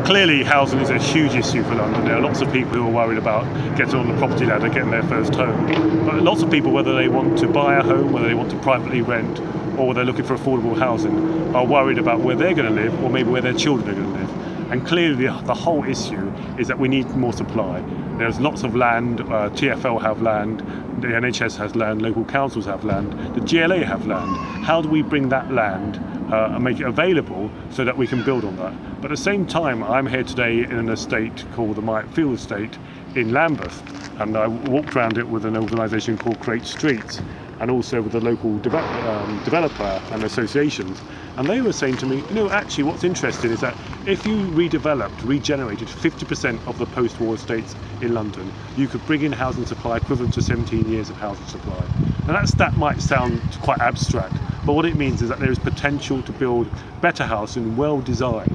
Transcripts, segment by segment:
Clearly, housing is a huge issue for London. There are lots of people who are worried about getting on the property ladder, getting their first home. But lots of people, whether they want to buy a home, whether they want to privately rent, or whether they're looking for affordable housing, are worried about where they're going to live, or maybe where their children are going to live. And clearly, the whole issue is that we need more supply. There's lots of land. TfL have land, the NHS has land, local councils have land, the GLA have land. How do we bring that land and make it available so that we can build on that? But at the same time, I'm here today in an estate called the Myatt Field Estate in Lambeth, and I walked around it with an organisation called Create Streets, and also with the local developer and associations. And they were saying to me, actually what's interesting is that if you regenerated 50% of the post-war estates in London, you could bring in housing supply equivalent to 17 years of housing supply. And that might sound quite abstract, but what it means is that there is potential to build better housing, well designed,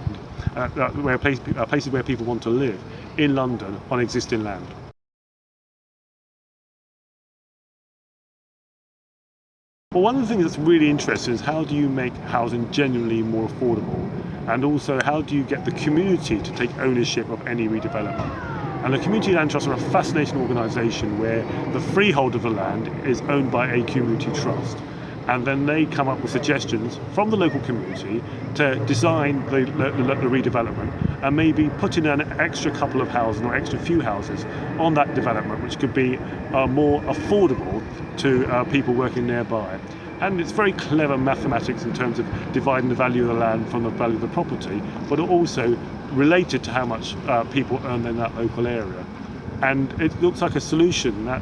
places where people want to live in London on existing land. Well, one of the things that's really interesting is how do you make housing genuinely more affordable, and also how do you get the community to take ownership of any redevelopment. And the Community Land Trusts are a fascinating organisation where the freehold of the land is owned by a community trust, and then they come up with suggestions from the local community to design the redevelopment and maybe put in an extra couple of houses or extra few houses on that development, which could be more affordable to people working nearby. And it's very clever mathematics in terms of dividing the value of the land from the value of the property, but also related to how much people earn in that local area. And it looks like a solution that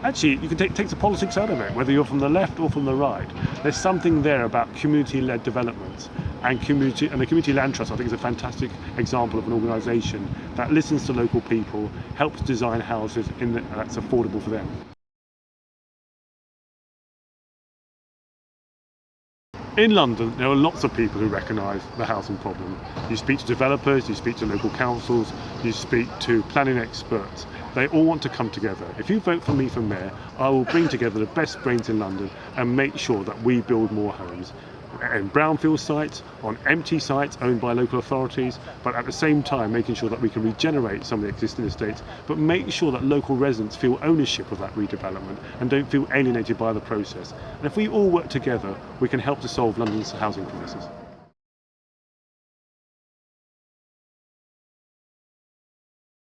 actually you can take the politics out of it, whether you're from the left or from the right. There's something there about community-led developments, and the Community Land Trust, I think, is a fantastic example of an organisation that listens to local people, helps design houses that's affordable for them. In London, there are lots of people who recognise the housing problem. You speak to developers, you speak to local councils, you speak to planning experts. They all want to come together. If you vote for me for mayor, I will bring together the best brains in London and make sure that we build more homes. In brownfield sites, on empty sites owned by local authorities, but at the same time making sure that we can regenerate some of the existing estates, but make sure that local residents feel ownership of that redevelopment and don't feel alienated by the process. And if we all work together, we can help to solve London's housing crisis.